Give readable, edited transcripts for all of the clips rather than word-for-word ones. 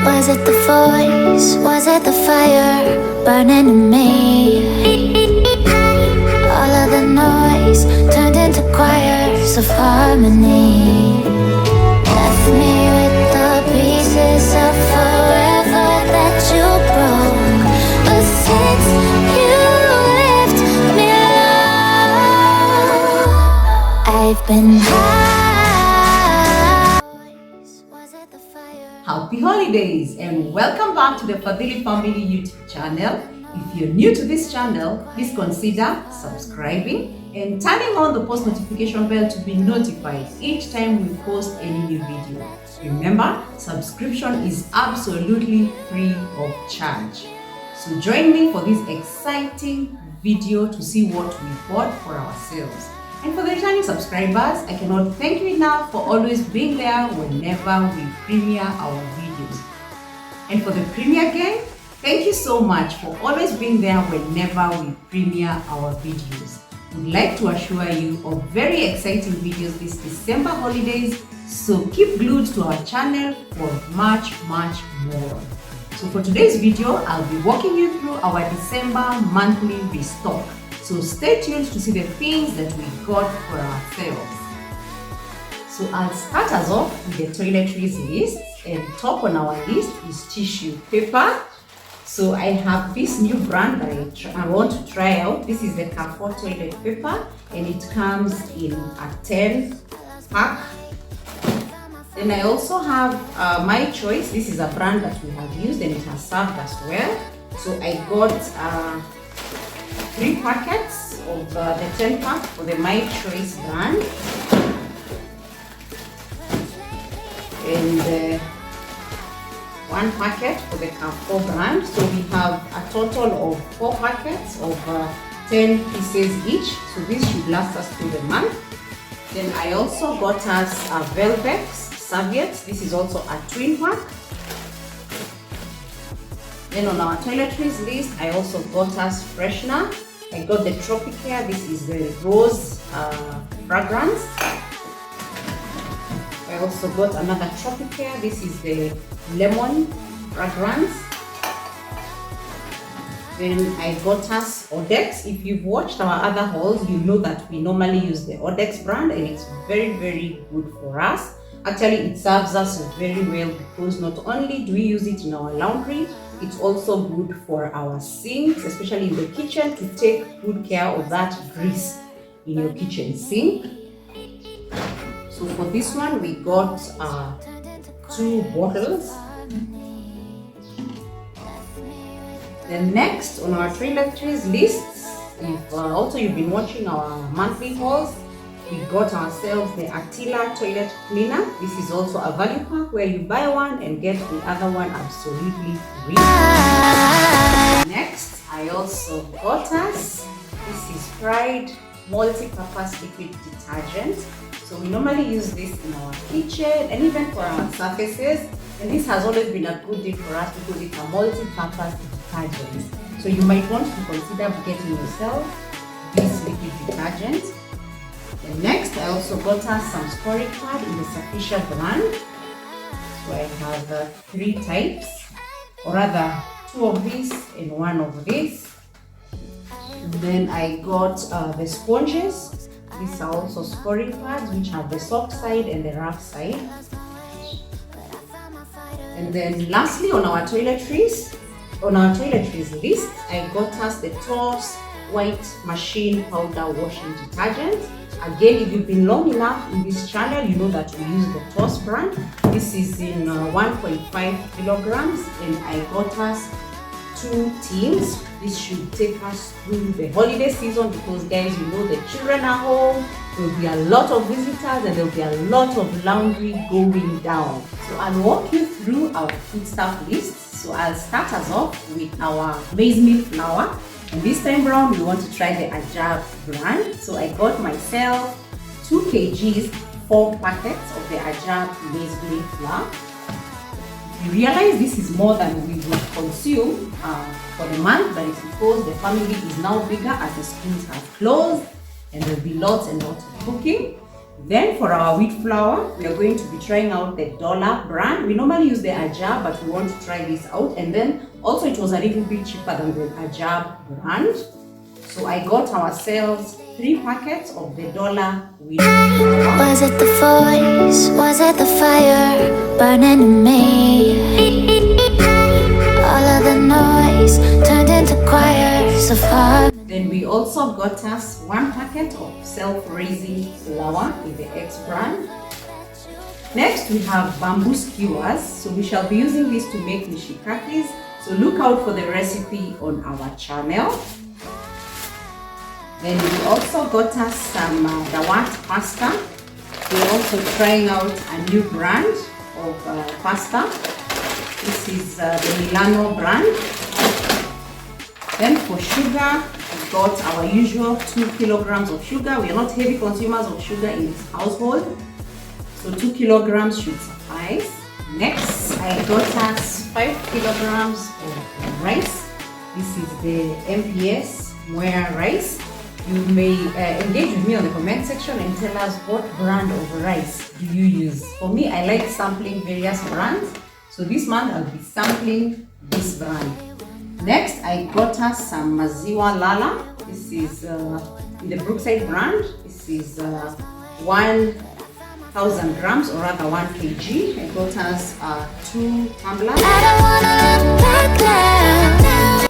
Was it the voice? Was it the fire burning in me? All of the noise turned into choirs of harmony. Left me with the pieces of forever that you broke. But since you left me alone, I've been high. Happy holidays and welcome back to the Fadhili Family YouTube channel. If you're new to this channel, please consider subscribing and turning on the post notification bell to be notified each time we post any new video. Remember, subscription is absolutely free of charge. So join me for this exciting video to see what we bought for ourselves. And for the returning subscribers, I cannot thank you enough for always being there whenever we premiere our videos. And for the premiere gang, thank you so much for always being there whenever we premiere our videos. We'd like to assure you of very exciting videos this December holidays, so keep glued to our channel for much more. So for today's video, I'll be walking you through our December monthly restock. So stay tuned to see the things that we got for ourselves. So I'll start us off with the toiletries list, and top on our list is tissue paper. So I have this new brand that I want to try out. This is the Carrefour toilet paper, and it comes in a 10 pack. Then I also have My Choice. This is a brand that we have used and it has served us well. So I got 3 packets of the 10 pack for the My Choice brand, and 1 packet for the Carrefour brand. So we have a total of 4 packets of 10 pieces each. So this should last us through the month. Then I also got us a Velvex serviettes. This is also a twin pack. Then on our toiletries list, I also got us freshener. I got the Tropicare. This is the rose fragrance. I also got another Tropicare. This is the lemon fragrance. Then I got us Odex. If you've watched our other hauls, you know that we normally use the Odex brand, and it's very good for us. Actually, it serves us very well because not only do we use it in our laundry, it's also good for our sinks, especially in the kitchen, to take good care of that grease in your kitchen sink. So for this one, we got 2 bottles. Then next on our toiletries lists, if also you've been watching our monthly hauls, we got ourselves the Attila toilet cleaner. This is also a value pack where you buy one and get the other one absolutely free. Next, I also got us, this is Pride multi-purpose liquid detergent. So we normally use this in our kitchen and even for our surfaces. And this has always been a good deal for us because it's a multi-purpose detergent. So you might want to consider getting yourself this liquid detergent. And next, I also got us some scoring pad in the Sufficient brand. So I have 3 types, or rather 2 of these and 1 of this. And then I got the sponges. These are also scoring pads which have the soft side and the rough side. And then lastly, on our toiletries list, I got us the Toss White Machine Powder Washing Detergent. Again, if you've been long enough in this channel, you know that we use the Toss brand. This is in 1.5 kilograms, and I got us 2 tins. This should take us through the holiday season because, guys, you know the children are home. There will be a lot of visitors and there will be a lot of laundry going down. So I'll walk you through our foodstuff list. So I'll start us off with our maize meal flour. And this time around, we want to try the Ajab brand. So I got myself 2 kgs, 4 packets of the Ajab maize meal flour. You realize this is more than we would consume for the month, but it's because the family is now bigger as the schools have closed and there'll be lots and lots of cooking. Then for our wheat flour, we are going to be trying out the Dollar brand. We normally use the Ajab, but we want to try this out. And then also it was a little bit cheaper than the Ajab brand. So I got ourselves 3 packets of the Dollar wheat flour. Was it the voice? Was it the fire burning in me? All of the noise turned into choirs of harmony. Then we also got us 1 packet of self-raising flour with the X brand. Next we have bamboo skewers. So we shall be using this to make mishikakis. So look out for the recipe on our channel. Then we also got us some dawat pasta. We're also trying out a new brand of pasta. This is the Milano brand. Then for sugar, we got our usual 2 kilograms of sugar. We are not heavy consumers of sugar in this household, so 2 kilograms should suffice. Next, I got us 5 kilograms of rice. This is the MPS Muir rice. You may engage with me on the comment section and tell us what brand of rice do you use. For me, I like sampling various brands. So this month I'll be sampling this brand. Next, I got us some maziwa lala. This is in the Brookside brand. This is 1,000 grams, or rather 1 kg. I got us 2 tumblers. I don't wanna look back now.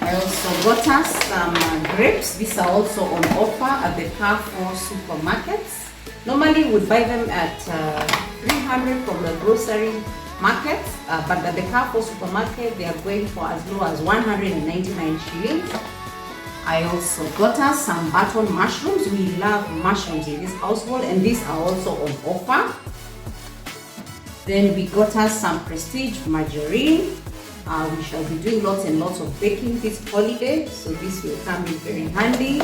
I also got us some grapes. These are also on offer at the Carrefour supermarkets. Normally we would buy them at 300 from the grocery markets, but at the Carrefour supermarket they are going for as low as 199 shillings. I also got us some button mushrooms. We love mushrooms in this household, and these are also on offer. Then we got us some Prestige margarine. We shall be doing lots and lots of baking this holiday, so this will come in very handy.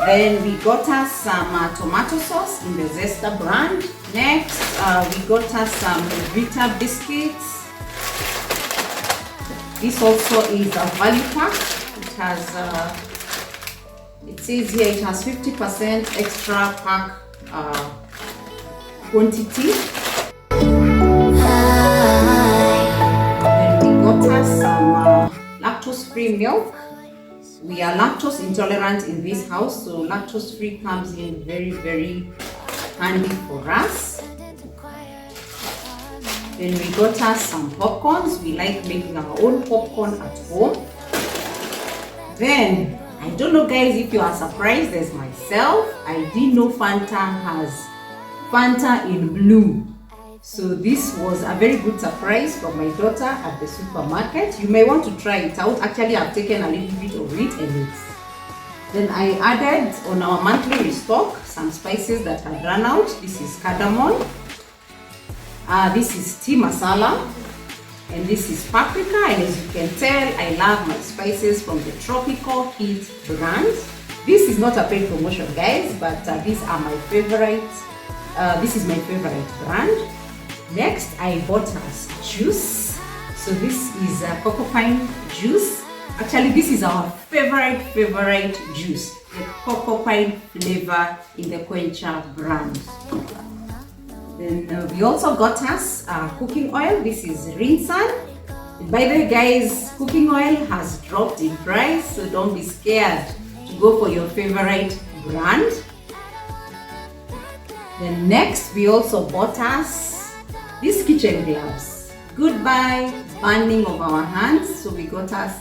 Then we got us some tomato sauce in the Zesta brand. Next, we got us some Vita biscuits. This also is a value pack. It has, it says here it has 50% extra pack quantity. Some lactose-free milk. We are lactose intolerant in this house, so lactose-free comes in very, very handy for us. Then we got us some popcorns. We like making our own popcorn at home. Then, I don't know guys if you are surprised as myself, I didn't know Fanta has Fanta in blue. So this was a very good surprise from my daughter at the supermarket. You may want to try it out. Actually, I've taken a little bit of it and it's... Then I added on our monthly restock some spices that had run out. This is cardamom. This is tea masala. And this is paprika. And as you can tell, I love my spices from the Tropical Heat brand. This is not a paid promotion guys, but these are my favorite. This is my favorite brand. Next, I bought us juice. So this is cocoa pine juice. Actually, this is our favorite juice, the cocoa pine flavor in the Quencha brand. Then we also got us cooking oil. This is Rinsan. By the way, guys, cooking oil has dropped in price, so don't be scared to go for your favorite brand. Then next, we also bought us these kitchen gloves. Goodbye burning of our hands. So we got us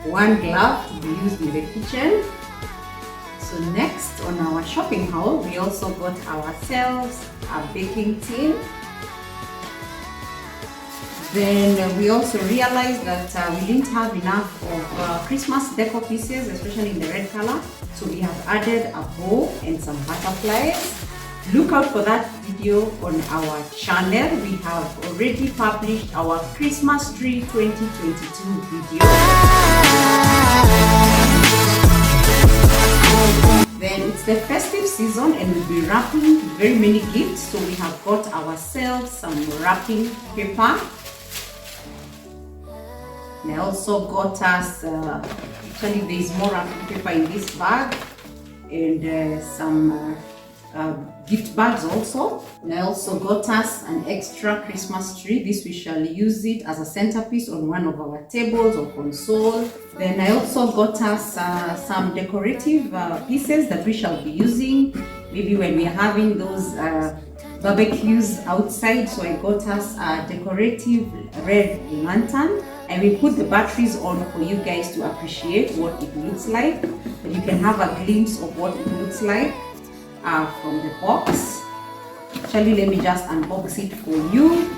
one glove to be used in the kitchen. So next on our shopping haul, we also got ourselves a baking tin. Then we also realized that we didn't have enough of Christmas decor pieces, especially in the red color. So we have added a bow and some butterflies. Look out for that video on our channel. We have already published our Christmas tree 2022 video. Then it's the festive season and we'll be wrapping very many gifts. So we have got ourselves some wrapping paper. And I also got us, actually there is more wrapping paper in this bag, and some gift bags also. And I also got us an extra Christmas tree. This we shall use it as a centerpiece on one of our tables or console. Then I also got us some decorative pieces that we shall be using maybe when we are having those barbecues outside. So I got us a decorative red lantern, and we put the batteries on for you guys to appreciate what it looks like. But you can have a glimpse of what it looks like from the box. Actually, let me just unbox it for you.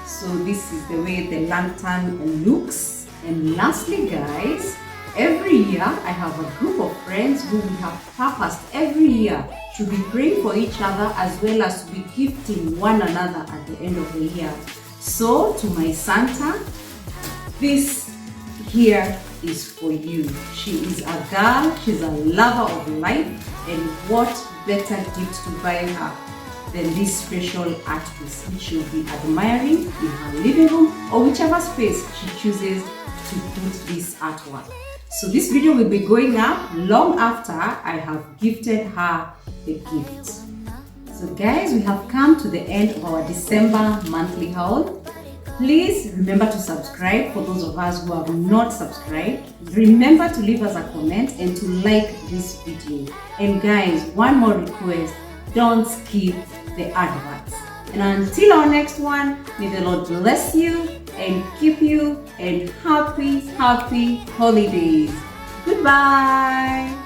So this is the way the lantern looks. And lastly, guys, every year I have a group of friends who we have purposed every year to be praying for each other, as well as to be gifting one another at the end of the year. So to my Santa, this here is for you. She is a girl, she's a lover of life, and what better gift to buy her than this special art piece, which she'll be admiring in her living room or whichever space she chooses to put this artwork. So this video will be going up long after I have gifted her the gift. So guys, we have come to the end of our December monthly haul. Please remember to subscribe for those of us who have not subscribed. Remember to leave us a comment and to like this video. And guys, one more request, don't skip the adverts. And until our next one, may the Lord bless you and keep you, and happy holidays. Goodbye.